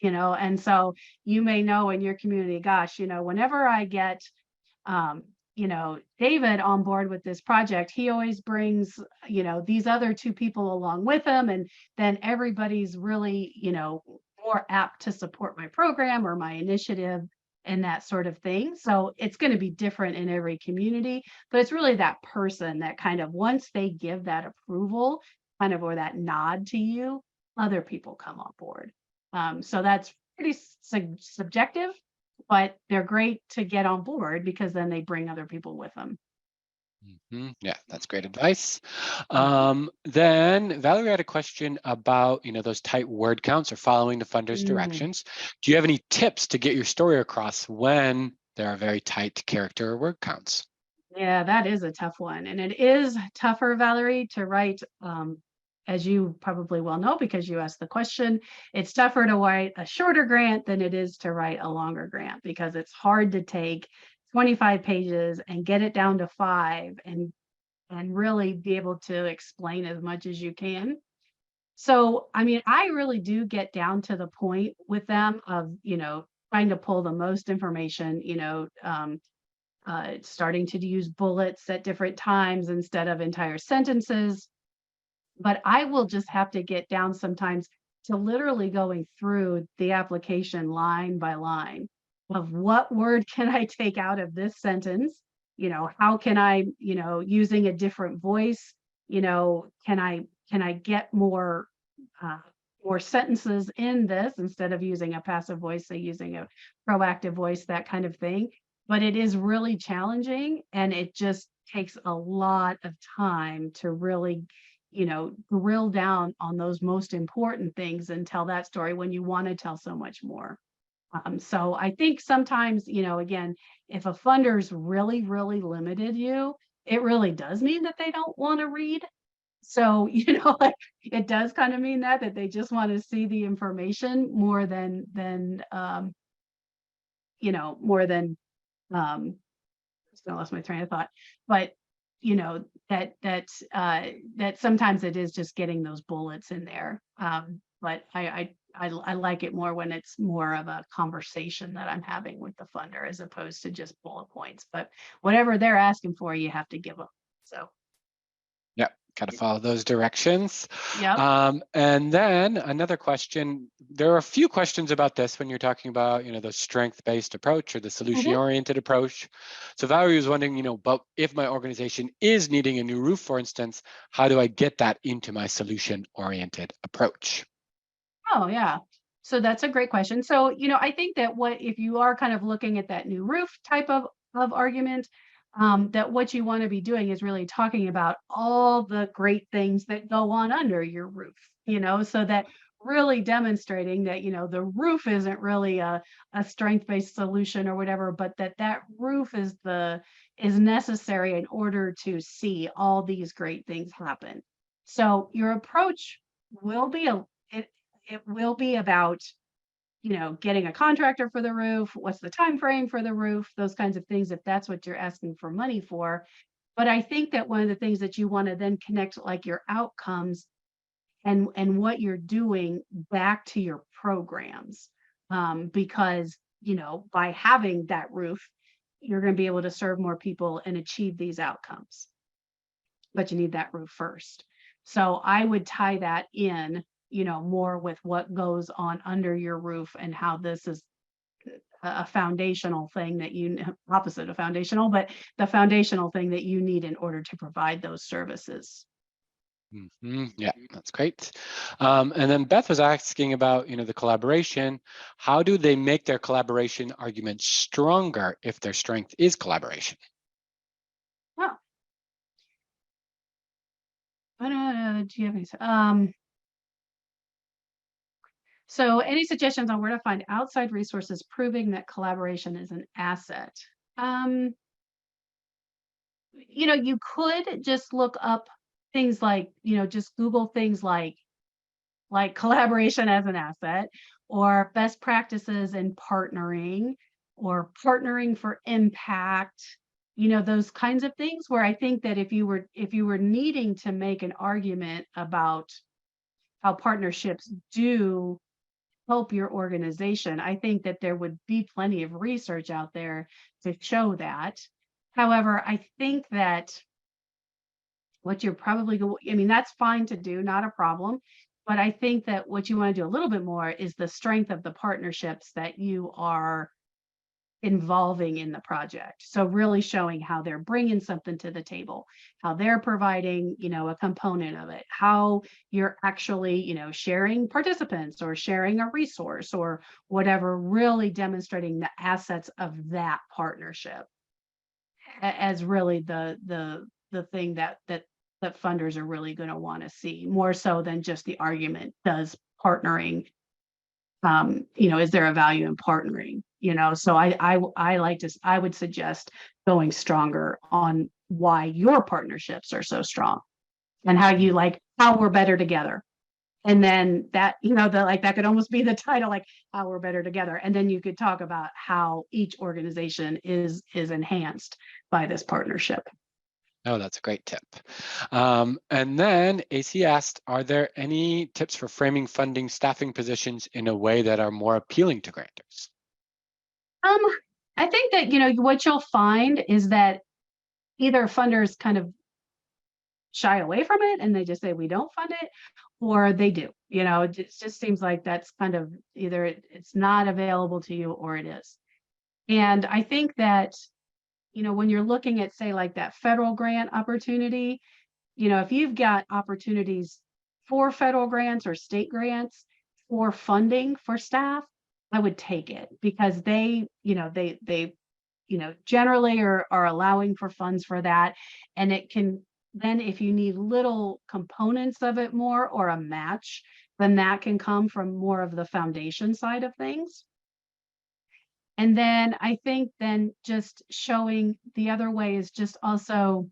and so you may know in your community, gosh, whenever I get David on board with this project, he always brings, these other 2 people along with him, and then everybody's really, more apt to support my program or my initiative and that sort of thing. So it's going to be different in every community, but it's really that person that kind of, once they give that approval, kind of, or that nod to you, other people come on board. So that's pretty subjective, but they're great to get on board because then they bring other people with them. Yeah, that's great advice. Then Valerie had a question about, those tight word counts or following the funder's directions. Do you have any tips to get your story across when there are very tight character or word counts? Yeah, that is a tough one. And it is tougher, Valerie, to write, as you probably well know, because you asked the question, it's tougher to write a shorter grant than it is to write a longer grant, because it's hard to take 25 pages and get it down to 5 and really be able to explain as much as you can. So, I mean, I really do get down to the point with them of, trying to pull the most information, starting to use bullets at different times instead of entire sentences. But I will just have to get down sometimes to literally going through the application line by line of what word can I take out of this sentence? How can I, using a different voice, can I get uh, more sentences in this instead of using a passive voice, say using a proactive voice, that kind of thing. But it is really challenging, and it just takes a lot of time to really drill down on those most important things and tell that story when you want to tell so much more. So I think sometimes, again, if a funder's really, really limited you, it really does mean that they don't want to read. So, like it does kind of mean that they just want to see the information more than more than I lost my train of thought. But that sometimes it is just getting those bullets in there. But I like it more when it's more of a conversation that I'm having with the funder as opposed to just bullet points. But whatever they're asking for, you have to give them. So Yeah, got to follow those directions. yeah. And then another question, there are a few questions about this when you're talking about, the strength-based approach or the solution-oriented approach. So Valerie was wondering, but if my organization is needing a new roof, for instance, how do I get that into my solution-oriented approach? Oh, yeah. So that's a great question. So, I think that if you are kind of looking at that new roof type of argument, that what you want to be doing is really talking about all the great things that go on under your roof, so that really demonstrating that, the roof isn't really a strength-based solution or whatever, but that roof is necessary in order to see all these great things happen. So your approach will be it will be about getting a contractor for the roof, what's the time frame for the roof, those kinds of things, if that's what you're asking for money for. But I think that one of the things that you want to then connect like your outcomes and what you're doing back to your programs, because by having that roof, you're going to be able to serve more people and achieve these outcomes, but you need that roof first. So I would tie that in, more with what goes on under your roof and how this is a foundational thing that opposite of foundational, but the foundational thing that you need in order to provide those services. Yeah, that's great. And then Beth was asking about, the collaboration. How do they make their collaboration argument stronger if their strength is collaboration? Oh. Do you have any? So any suggestions on where to find outside resources proving that collaboration is an asset? You could just look up things like, just Google things like collaboration as an asset, or best practices in partnering, or partnering for impact, those kinds of things, where I think that if you were needing to make an argument about how partnerships do help your organization, I think that there would be plenty of research out there to show that. However, I think that what you're probably that's fine to do, not a problem. But I think that what you want to do a little bit more is the strength of the partnerships that you are involving in the project. So really showing how they're bringing something to the table, how they're providing, a component of it, how you're actually, sharing participants or sharing a resource or whatever, really demonstrating the assets of that partnership as really the thing that funders are really going to want to see, more so than just the argument, does partnering, is there a value in partnering? So I would suggest going stronger on why your partnerships are so strong and how we're better together. And then that, that could almost be the title, like how we're better together. And then you could talk about how each organization is enhanced by this partnership. Oh, that's a great tip. And then AC asked, are there any tips for framing funding staffing positions in a way that are more appealing to grantors? Um, I think that, what you'll find is that either funders kind of shy away from it and they just say we don't fund it, or they do. It just seems like that's kind of either it's not available to you or it is. And I think that, when you're looking at, say, like that federal grant opportunity, if you've got opportunities for federal grants or state grants for funding for staff, I would take it because they generally are allowing for funds for that. And it can then, if you need little components of it more or a match, then that can come from more of the foundation side of things. And then I think then just showing the other way is just also,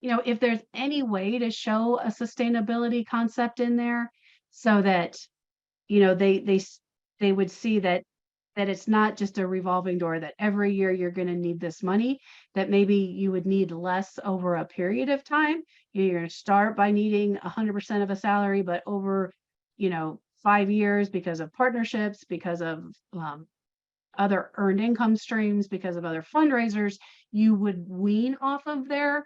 if there's any way to show a sustainability concept in there so that, they would see that it's not just a revolving door, that every year you're going to need this money, that maybe you would need less over a period of time. You're going to start by needing 100% of a salary, but over, 5 years because of partnerships, because of other earned income streams, because of other fundraisers, you would wean off of their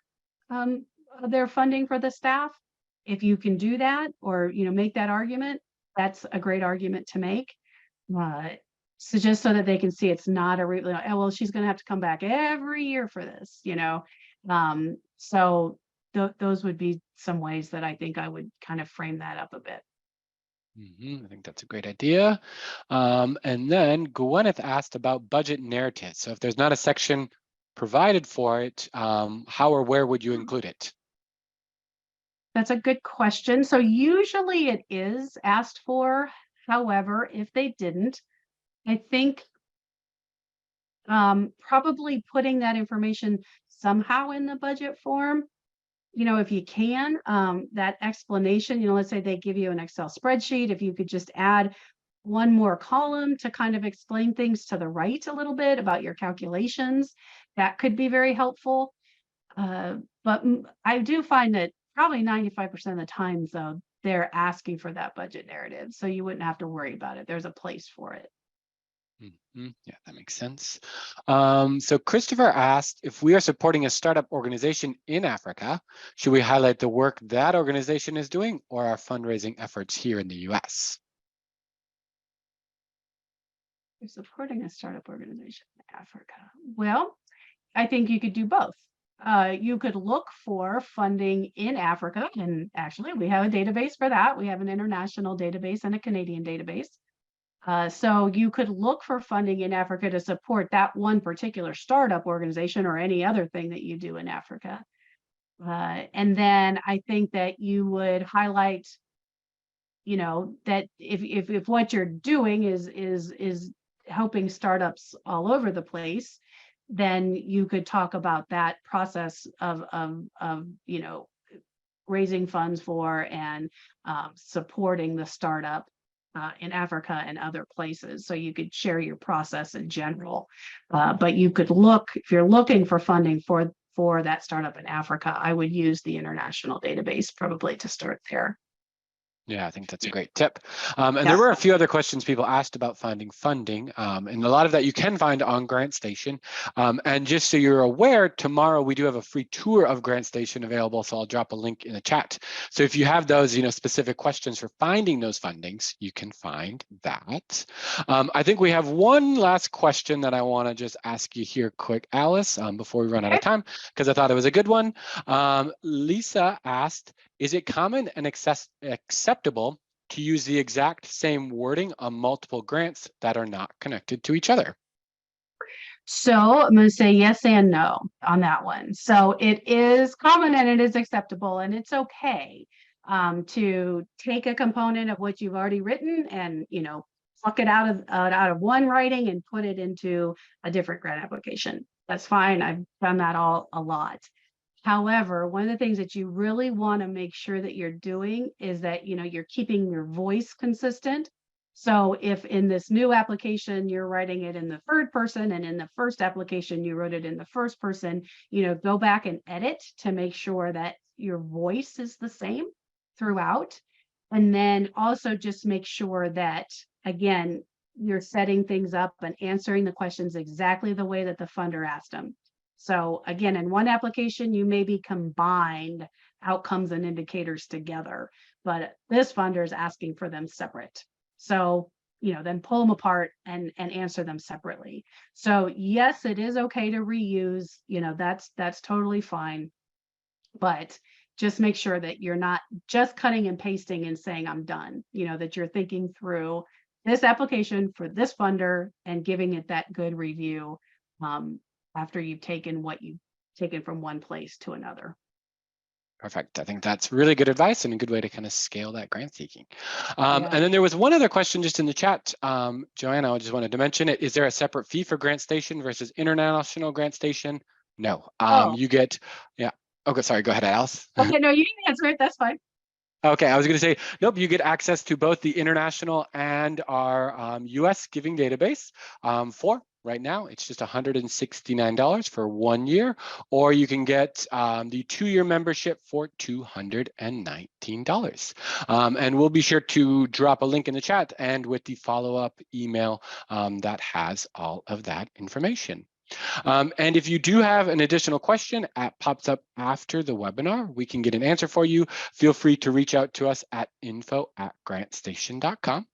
funding for the staff. If you can do that or, make that argument, that's a great argument to make. So just so that they can see it's not a oh, well, she's going to have to come back every year for this, so those would be some ways that I think I would kind of frame that up a bit. I think that's a great idea. And then Gwyneth asked about budget narratives. So if there's not a section provided for it, how or where would you include it? That's a good question. So usually it is asked for. However, if they didn't, I think probably putting that information somehow in the budget form, if you can, that explanation, let's say they give you an Excel spreadsheet, if you could just add one more column to kind of explain things to the right a little bit about your calculations, that could be very helpful. But I do find that probably 95% of the time, though, they're asking for that budget narrative. So you wouldn't have to worry about it. There's a place for it. Yeah, that makes sense. So Christopher asked, if we are supporting a startup organization in Africa, should we highlight the work that organization is doing or our fundraising efforts here in the US? You're supporting a startup organization in Africa. Well, I think you could do both. You could look for funding in Africa, and actually we have a database for that. We have an international database and a Canadian database. So you could look for funding in Africa to support that one particular startup organization or any other thing that you do in Africa. And then I think that you would highlight, that if what you're doing is helping startups all over the place, then you could talk about that process of raising funds for and supporting the startup in Africa and other places. So you could share your process in general, but you could look, if you're looking for funding for that startup in Africa, I would use the international database probably to start there. Yeah, I think that's a great tip. And there were a few other questions people asked about finding funding, and a lot of that you can find on GrantStation. And just so you're aware, tomorrow we do have a free tour of GrantStation available, so I'll drop a link in the chat. So if you have those, specific questions for finding those fundings, you can find that. I think we have one last question that I want to just ask you here quick, Alice, before we run out of time, because I thought it was a good one. Lisa asked, is it common and acceptable to use the exact same wording on multiple grants that are not connected to each other? So I'm going to say yes and no on that one. So it is common and it is acceptable, and it's okay to take a component of what you've already written and, pluck it out of one writing and put it into a different grant application. That's fine. I've done that a lot. However, one of the things that you really want to make sure that you're doing is that, you're keeping your voice consistent. So if in this new application, you're writing it in the third person and in the first application, you wrote it in the first person, go back and edit to make sure that your voice is the same throughout. And then also just make sure that, again, you're setting things up and answering the questions exactly the way that the funder asked them. So again, in one application, you maybe combined outcomes and indicators together, but this funder is asking for them separate. So, then pull them apart and answer them separately. So yes, it is okay to reuse, that's totally fine. But just make sure that you're not just cutting and pasting and saying, I'm done, that you're thinking through this application for this funder and giving it that good review after you've taken what you've taken from one place to another. Perfect. I think that's really good advice and a good way to kind of scale that grant seeking. Yeah. And then there was one other question just in the chat. Joanna, I just wanted to mention it. Is there a separate fee for GrantStation versus international GrantStation? No. You get, yeah. Okay, sorry, go ahead, Alice. Okay, no, you can answer it. That's fine. Okay, I was going to say, nope, you get access to both the international and our US giving database for right now. It's just $169 for 1 year, or you can get the 2-year membership for $219. And we'll be sure to drop a link in the chat and with the follow-up email that has all of that information. And if you do have an additional question that pops up after the webinar, we can get an answer for you. Feel free to reach out to us at info@grantstation.com.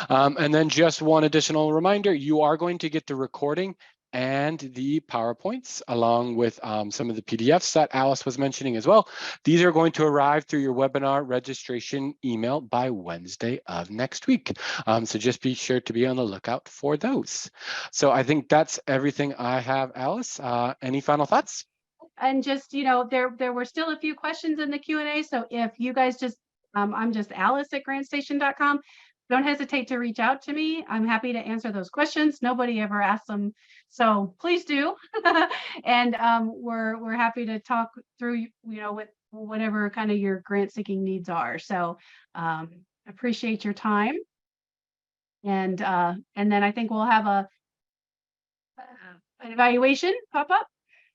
And then just one additional reminder, you are going to get the recording and the PowerPoints along with some of the PDFs that Alice was mentioning as well. These are going to arrive through your webinar registration email by Wednesday of next week. So just be sure to be on the lookout for those. So I think that's everything I have, Alice. Any final thoughts? And just, there were still a few questions in the Q&A. So if you guys just, I'm just Alice at GrantStation.com. Don't hesitate to reach out to me. I'm happy to answer those questions. Nobody ever asks them, so please do. And we're happy to talk through, with whatever kind of your grant seeking needs are. So appreciate your time. And then I think we'll have an evaluation pop up.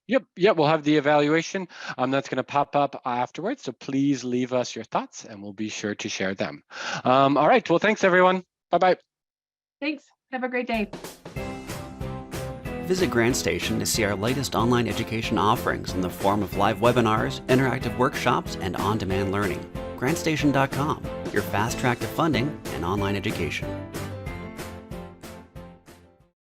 Yep, we'll have the evaluation that's going to pop up afterwards. So please leave us your thoughts and we'll be sure to share them. All right, well, thanks everyone. Bye-bye. Thanks, have a great day. Visit GrantStation to see our latest online education offerings in the form of live webinars, interactive workshops, and on-demand learning. GrantStation.com, your fast track to funding and online education.